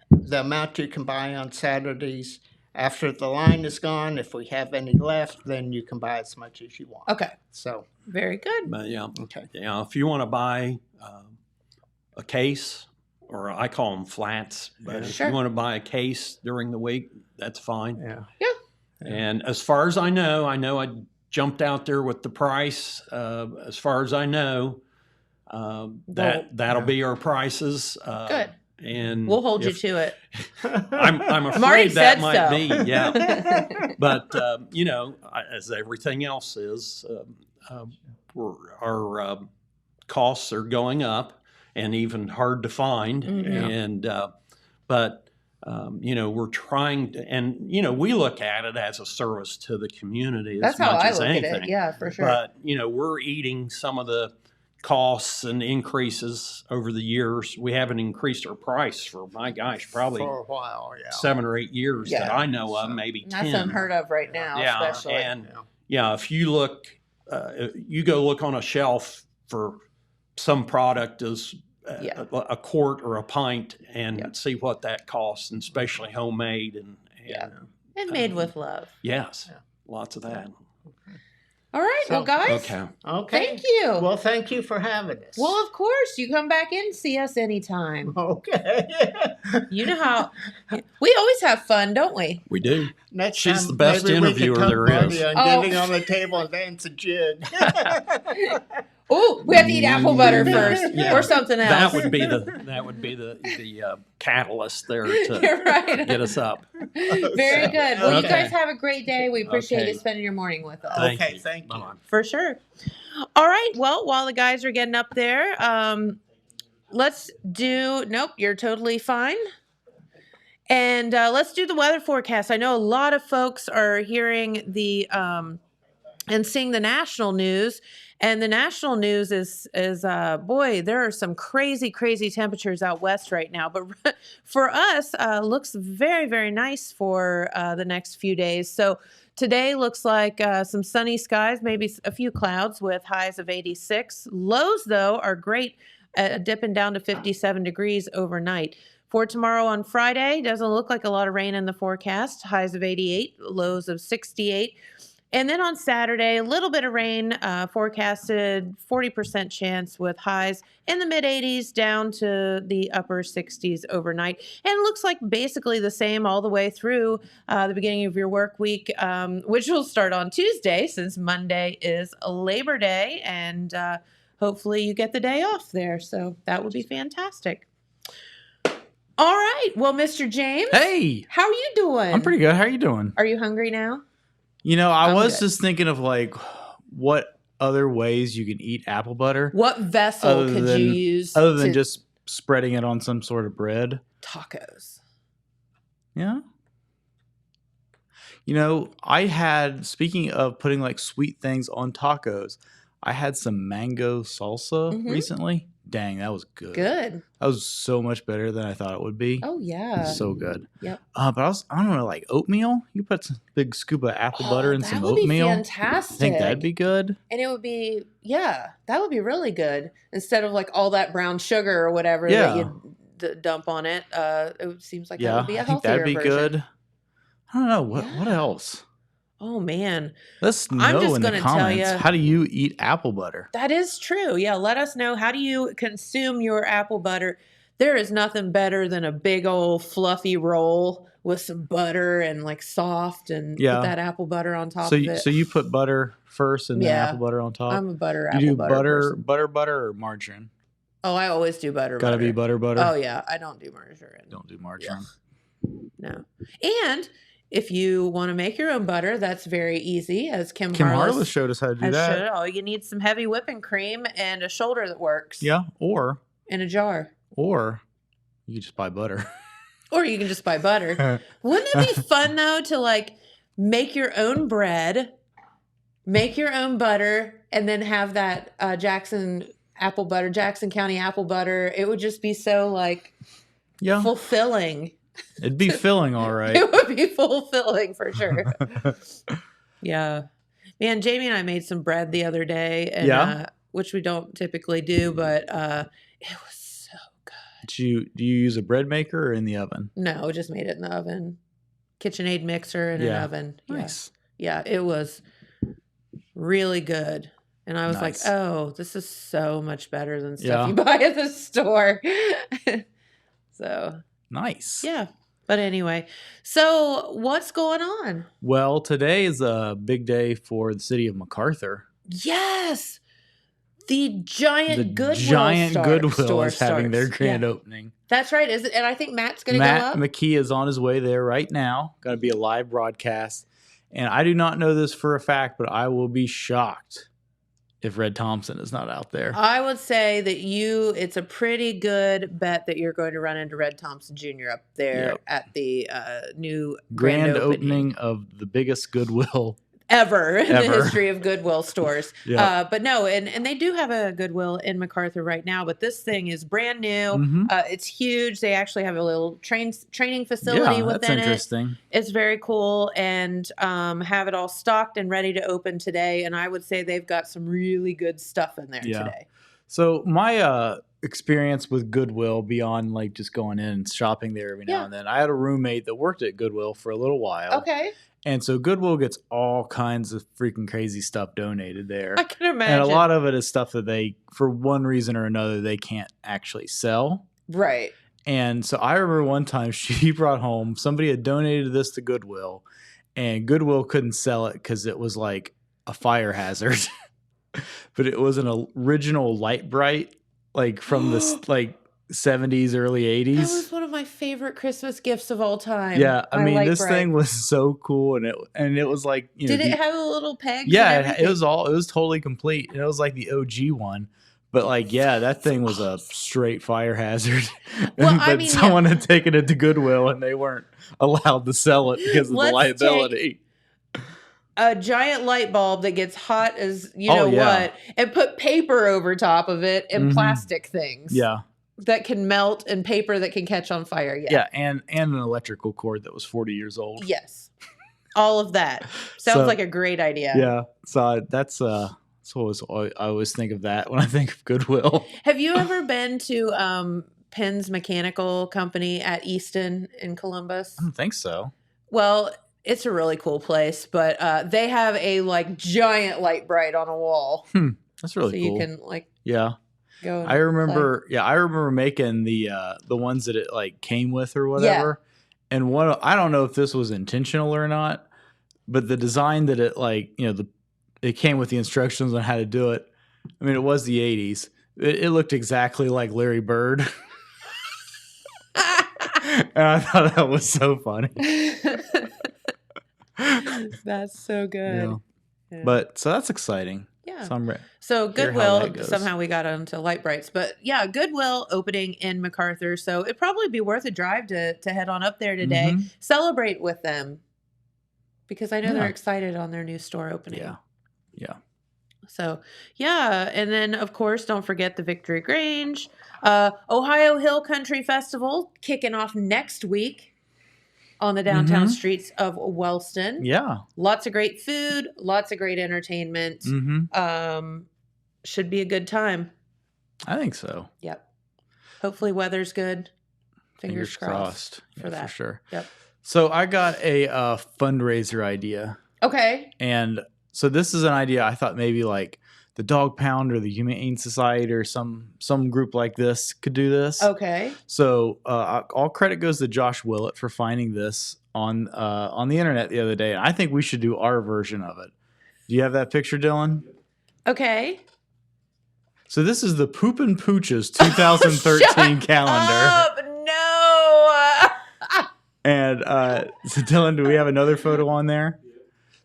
the amount you can buy on Saturdays. After the line is gone, if we have any left, then you can buy as much as you want. Okay. So, Very good. But yeah, okay. if you want to buy a case, or I call them flats, but if Sure. you want to buy a case during the week, that's fine. Yeah. And as far as I know I jumped out there with the price. As far as I know, that'll be our prices. Good. And We'll hold you if- to it. I'm Marty afraid that said might so. be, yeah. But as everything else is, our costs are going up, and even hard to find. Mhm. And but we're trying to, and we look at it as a service to the community That's as how much I as look anything. at it. Yeah, for sure. But we're eating some of the costs and increases over the years. We haven't increased our price for, my gosh, probably For a while, yeah. 7 or 8 years that Yeah. I know of, maybe 10. That's unheard of right now, Yeah, especially. and if you look you go look on a shelf for some product is a quart or a pint and see what that costs, and especially homemade and made with love. Yes, lots of that. All right, well, guys. Okay. Thank you. Well, thank you for having us. Well, of course, you come back in and see us anytime. Okay. You know how we always have fun, don't we? We do. She's the best interviewer there is. Getting on the table and dance a jig. Oh, we have to eat apple butter first, or something else. That would be the catalyst there to get us up. Very good. Well, you guys have a great day. We appreciate you spending your morning with us. Thank you. For sure. All right. Well, while the guys are getting up there, let's do. Nope, you're totally fine. And let's do the weather forecast. I know a lot of folks are hearing the and seeing the national news. And the national news is boy, there are some crazy temperatures out west right now. But for us, looks very, very nice for the next few days. So today looks like some sunny skies, maybe a few clouds with highs of 86. Lows, though, are great, dipping down to 57 degrees overnight. For tomorrow on Friday, doesn't look like a lot of rain in the forecast. Highs of 88, lows of 68. And then on Saturday, a little bit of rain forecasted, 40% chance with highs in the mid-80s down to the upper 60s overnight. And it looks like basically the same all the way through the beginning of your work week, which will start on Tuesday since Monday is Labor Day. And hopefully you get the day off there. So that would be fantastic. All right. Well, Mr. James. Hey. How are you doing? I'm pretty good. How are you doing? Are you hungry now? You know, I was good. just thinking of like what other ways you can eat apple butter. What vessel could you use? Other than just spreading it on some sort of bread. Tacos. Yeah. You know, speaking of putting like sweet things on tacos, I had some mango salsa recently. Dang, that was good. Good. That was so much better than I thought it would be. Oh, yeah. So good. Yep. But I don't know, like oatmeal? You put some big scoop of apple butter and some oatmeal. That would be fantastic. I think that'd be good. And it would be, that would be really good. Instead of like all that brown sugar or whatever that you dump on it. It seems like that would be a healthier version. That'd be good. I don't know. What else? Oh, man. Let's know in the comments. How do you eat apple butter? That is true. Yeah, let us know. How do you consume your apple butter? There is nothing better than a big old fluffy roll with some butter and like soft and put that apple butter on top of it. So you put butter first and then apple butter on top? I'm a butter you apple butter butter or margarine? Oh, I always do butter. Gotta be butter. Oh, yeah. I don't do margarine. Don't do margarine. No. And if you want to make your own butter, that's very easy, as Kim Harless showed us how to do that. All you need some heavy whipping cream and a shoulder that works. Yeah, or in a jar. Or you can just buy butter. Or you can just buy butter. Wouldn't it be fun though to like make your own bread, make your own butter, and then have that Jackson County apple butter? It would just be so like fulfilling. It'd be filling, all right. It would be fulfilling for sure. Yeah. Man, Jamie and I made some bread the other day, and which we don't typically do, but it was so good. Do you use a bread maker or in the oven? No, we just made it in the oven. KitchenAid mixer in an oven. Nice. Yeah, it was really good. And I was like, oh, this is so much better than stuff you buy at the store. So... Nice. Yeah. But anyway, so what's going on? Well, today is a big day for the city of MacArthur. Yes. The giant Goodwill store is having their grand opening. That's right. Is it? And I think Matt's going to go up. Matt McKee is on his way there right now. Going to be a live broadcast. And I do not know this for a fact, but I will be shocked if Red Thompson is not out there. I would say that it's a pretty good bet that you're going to run into Red Thompson Jr. up there at the new grand opening of the biggest Goodwill ever in the Ever. history of Goodwill stores. Yeah. But no, and they do have a Goodwill in MacArthur right now, but this thing is brand new. Mhm. It's huge. They actually have a little training facility Yeah, that's within it. interesting. It's very cool, and have it all stocked and ready to open today. And I would say they've got some really good stuff in there Yeah. today. So my experience with Goodwill, beyond like just going in and shopping there every now Yeah. and then, I had a roommate that worked at Goodwill for a little while. Okay. And so Goodwill gets all kinds of freaking crazy stuff donated there. I can imagine. And a lot of it is stuff that they, for one reason or another, they can't actually sell. Right. And so I remember one time she brought home, somebody had donated this to Goodwill, and Goodwill couldn't sell it because it was like a fire hazard. But it was an original light bright, like from the like 70s, early 80s. That was one of my favorite Christmas gifts of all time. Yeah, I mean, like this bright. thing was so cool, and it was like, you know, Did it have a little peg? yeah, it was totally complete, and it was like the OG one. But like, yeah, that thing was a straight fire hazard. Well, but I mean, someone had taken it to Goodwill, and they weren't allowed to sell it because of the Let's liability. a giant light bulb that gets hot as you know yeah. what, and put paper over top of it and Mhm. plastic things. Yeah, That can melt and paper that can catch on fire. Yeah. yeah, and an electrical cord that was 40 years old. Yes. All of that. Sounds So- like a great idea. Yeah, so that's I always think of that when I think of Goodwill. Have you ever been to Penn's Mechanical Company at Easton in Columbus? I don't think so. Well, it's a really cool place, but they have a like giant light bright on a wall. That's really so cool. you can like Yeah, go. And I remember. Yeah, I remember making the ones that it like came with or whatever. And I don't know if this was intentional or not, but the design that it like, you know, it came with the instructions on how to do it. I mean, it was the 80s. It looked exactly like Larry Bird. And I thought that was so funny. That's so good. Yeah. Yeah. But so that's exciting. Yeah. So I'm So hear how Goodwill, that goes. somehow we got onto light brights, but yeah, Goodwill opening in MacArthur. So it'd probably be worth a drive to head on up there today, Mhm. celebrate with them, because I know Yeah. they're excited on their new store opening. Yeah. Yeah. So yeah, and then of course don't forget the Victory Grange, Ohio Hill Country Festival kicking off next week on the downtown Mhm. streets of Wellston. Yeah. Lots of great food, lots of great entertainment. Mm-hmm. Should be a good time. I think so. Yep. Hopefully weather's good. Fingers crossed for Yeah, that. for sure. Yep. So I got a fundraiser idea, Okay. and so this is an idea I thought maybe like the Dog Pound or the Humane Society or some group like this could do this. Okay. So all credit goes to Josh Willett for finding this on the internet the other day. And I think we should do our version of it. Do you have that picture, Dylan? Okay. So this is the Poopin' Pooches 2013 calendar. No. And so Dylan, do we have another photo on there?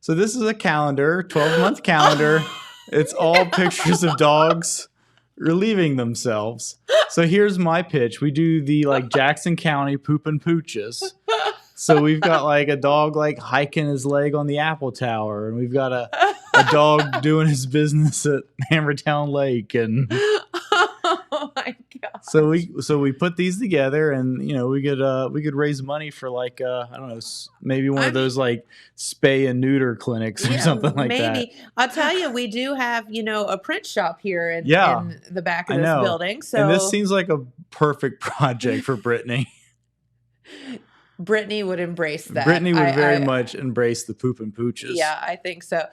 So this is a calendar, 12-month calendar. It's all pictures of dogs relieving themselves. So here's my pitch. We do the like Jackson County Poopin' Pooches. So we've got like a dog like hiking his leg on the Apple Tower, and we've got a dog doing his business at Hammertown Lake, and Oh my god. so we put these together, and you know we could raise money for like I don't know, maybe one of those like spay and neuter clinics or something like that. Maybe. I'll tell you, we do have, a print shop here in the back of I this know. building. So And this seems like a perfect project for Brittany. Brittany would embrace that. Brittany would very I- much embrace the Poopin' Pooches. Yeah, I think so.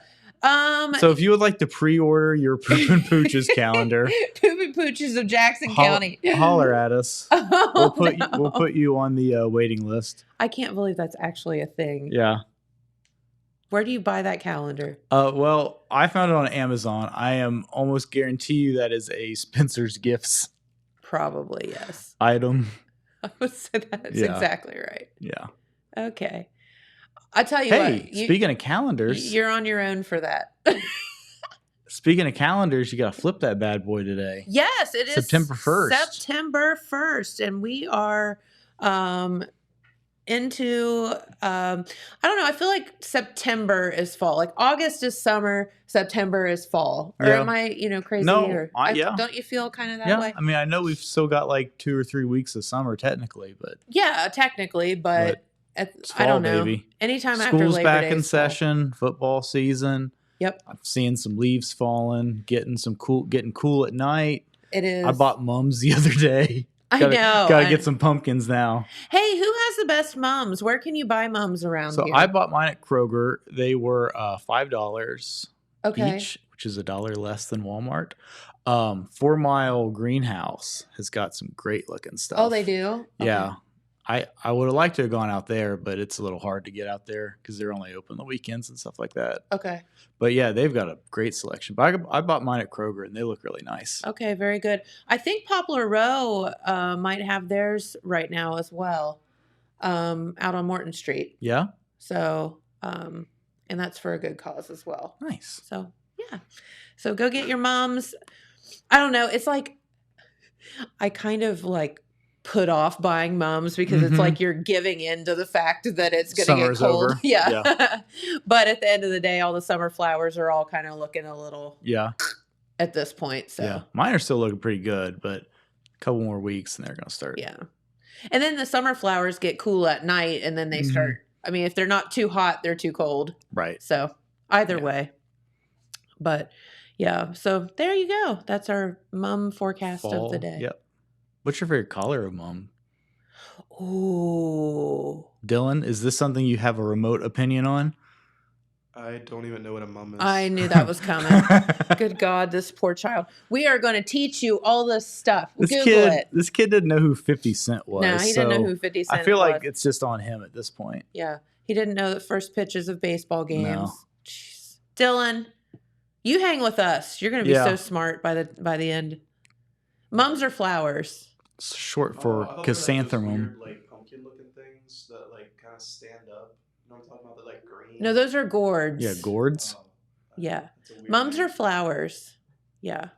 So if you would like to pre-order your Poopin' Pooches calendar, Poopin' Pooches of Jackson County. holler at us. Oh, We'll put you on the waiting list. I can't believe that's actually a thing. Yeah. Where do you buy that calendar? Well, I found it on Amazon. I am almost guarantee you that is a Spencer's Gifts Probably, yes. item. I would say that's Yeah. exactly right. Yeah. Okay. I tell you Hey, what. speaking of calendars, You're on your own for that. speaking of calendars, you got to flip that bad boy today. Yes, it is September 1st. September 1st. And we are into I don't know, I feel like September is fall. Like August is summer, September is fall. Or Yeah. am I, crazy? No, or yeah. don't you feel kind of that Yeah, way? I mean, I know we've still got like 2 or 3 weeks of summer technically, but Yeah, technically, but it's I don't fall, know. baby. Anytime after School's Labor back Day in is fall. session, football season. Yep, I'm seeing some leaves falling, getting cool at night. it is. I bought mums the other day. I know. Gotta get some pumpkins now. Hey, who has the best mums? Where can you buy mums around So here? I bought mine at Kroger. They were $5 Okay. each, which is $1 less than Walmart. 4 Mile Greenhouse has got some great looking stuff. Oh, they do? Okay. Yeah. I would have liked to have gone out there, but it's a little hard to get out there because they're only open the weekends and stuff like that. Okay. But yeah, they've got a great selection. But I bought mine at Kroger and they look really nice. Okay, very good. I think Poplar Row might have theirs right now as well, out on Morton Street. Yeah. So, and that's for a good cause as well. Nice. So, yeah. So go get your mums. I don't know. It's like, I kind of like put off buying mums because it's like you're giving in to the fact that it's going to get Summer's cold. over. Yeah. But at the end of the day, all the summer flowers are all kind of looking a little at this point. So yeah, mine are still looking pretty good, but a couple more weeks and they're going to start. Yeah. And then the summer flowers get cool at night and then they start. I mean, if they're not too hot, they're too cold. Right. So either way. But yeah, so there you go. That's our mum forecast of the day. Yep. What's your favorite color of mum? Ooh. Dylan, is this something you have a remote opinion on? I don't even know what a mum is. I knew that was coming. Good God, this poor child. We are going to teach you all this stuff. Google it. This kid didn't know who 50 Cent was. No, he didn't know who 50 Cent was. I feel like it's just on him at this point. Yeah. He didn't know the first pitches of baseball games. No. Jeez. Dylan, you hang with us. You're going to be so smart by the end. Mums are flowers. It's short for I thought they were, chrysanthemum. Like, those weird, like pumpkin-looking things that like kind of stand up. You know what I'm talking about? They're like green. No, those are gourds. Yeah, gourds. Yeah. It's a weird Mums name. are flowers. Yeah.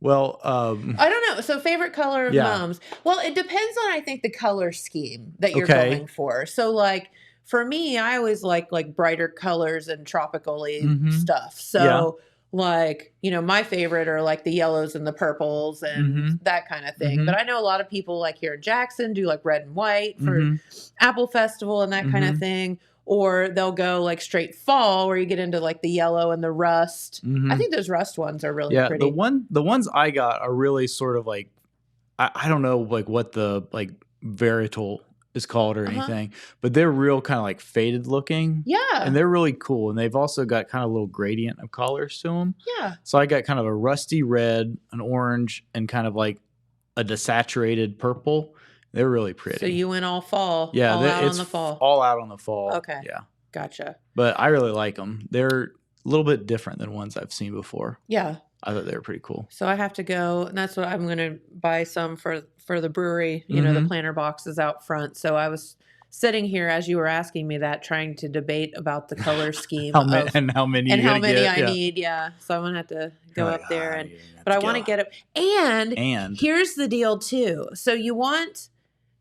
Well, I don't know. So favorite color of mums. Well, it depends on, I think, the color scheme that you're going for. So like for me, I always like brighter colors and tropical-y stuff. So like, my favorite are like the yellows and the purples and that kind of thing. But I know a lot of people like here in Jackson do like red and white for Apple Festival and that kind of thing. Or they'll go like straight fall where you get into like the yellow and the rust. I think those rust ones are really pretty. The ones I got are really sort of like, I don't know like what the like varietal is called or anything, but they're real kind of like faded looking. Yeah. And they're really cool. And they've also got kind of a little gradient of colors to them. Yeah. So I got kind of a rusty red, an orange, and kind of like a desaturated purple. They're really pretty. So you went all fall. Yeah. All out It's on the fall. all out on the fall. Okay. Yeah. Gotcha. But I really like them. They're a little bit different than ones I've seen before. Yeah. I thought they were pretty cool. So I have to go, and that's what I'm going to buy some for the brewery. The planter boxes out front. So I was sitting here as you were asking me that, trying to debate about the color scheme how many I need. Yeah. So I'm going to have to go up there, but I want to get it. And here's the deal too. So you want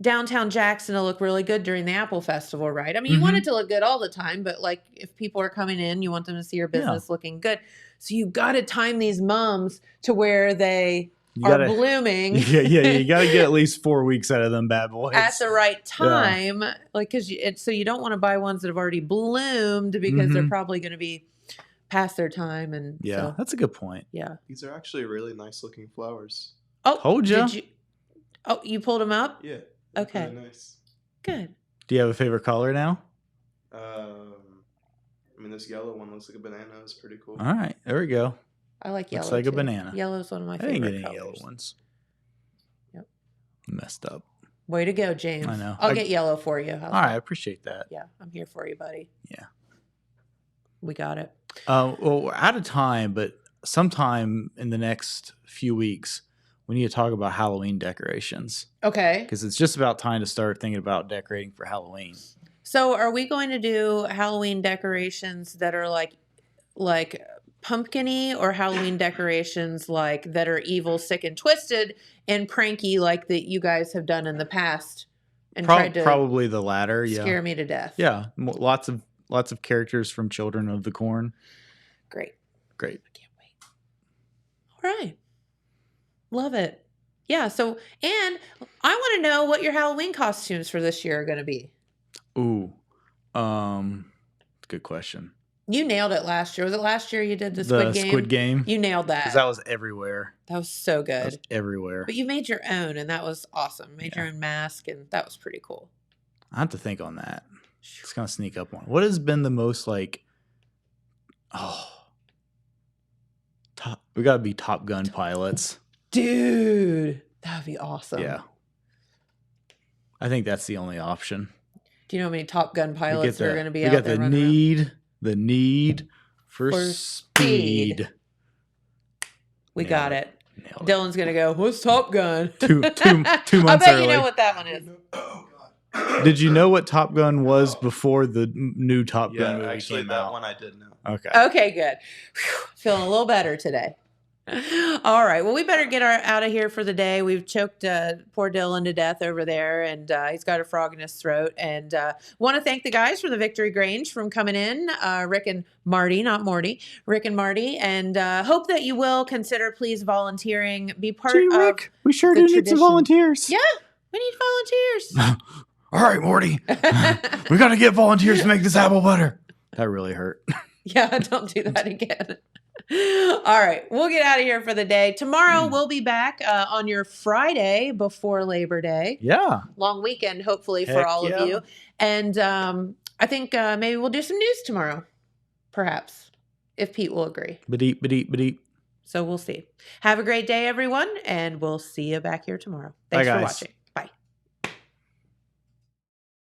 downtown Jackson to look really good during the Apple Festival, right? I mean, you want it to look good all the time, but like if people are coming in, you want them to see your business looking good. So you got to time these mums to where they are blooming. Yeah. You got to get at least 4 weeks out of them bad boys at the right time. Yeah. Like, so you don't want to buy ones that have already bloomed because they're probably going to be past their time. And so, that's a good point. Yeah. These are actually really nice looking flowers. Oh, told you. You pulled them up? Yeah. Okay. Really nice. Good. Do you have a favorite color now? I mean, this yellow one looks like a banana. It's pretty cool. All right, there we go. I like yellow. Looks like too. a banana. Yellow's one of my I favorite didn't get colors. any yellow ones. Yep. Messed up. Way to go, James. I know. I'll get yellow for you. All right, I appreciate that. Yeah, I'm here for you, buddy. Yeah. We got it. Well, we're out of time, but sometime in the next few weeks, we need to talk about Halloween decorations. Okay. Because it's just about time to start thinking about decorating for Halloween. So are we going to do Halloween decorations that are like pumpkin-y, or Halloween decorations like that are evil, sick, and twisted and pranky like that you guys have done in the past and tried to Probably the latter. Yeah. scare me to death. Yeah. Lots of characters from Children of the Corn. Great. Great. I can't wait. All right. Love it. Yeah. So, and I want to know what your Halloween costumes for this year are going to be. Ooh. Good question. You nailed it last year. Was it last year you did the Squid Game? You nailed that. Because that was everywhere. That was so good. That was everywhere. But you made your own, and that was awesome. Made your own mask, and that was pretty cool. I have to think on that. It's gonna sneak up on. What has been the most like? We gotta be Top Gun pilots, dude. That would be awesome. Yeah, I think that's the only option. Do you know how many Top Gun pilots are going to be out there? We got the need for speed. We got it. Dylan's going to go, what's Top Gun? 2 months I bet early. you know what that one is. Did you know what Top Gun was before the new Top Gun movie actually, came that out? one I did know. Okay. Okay, good. Whew, feeling a little better today. All right. Well, we better get out of here for the day. We've choked poor Dylan to death over there, and he's got a frog in his throat. And want to thank the guys from the Victory Grange from coming in, Rick and Marty, not Morty, Rick and Marty. And hope that you will consider, please, volunteering. Be part of Rick, we sure the do need tradition. some volunteers. Yeah, we need volunteers. All right, Morty. We got to get volunteers to make this apple butter. That really hurt. Yeah, don't do that again. All right, we'll get out of here for the day. Tomorrow we'll be back on your Friday before Labor Day. Yeah. Long weekend, hopefully, for Heck all yeah. of you. And I think maybe we'll do some news tomorrow, perhaps, if Pete will agree. Ba-deep. So we'll see. Have a great day, everyone, and we'll see you back here tomorrow. Bye, Thanks for guys. watching.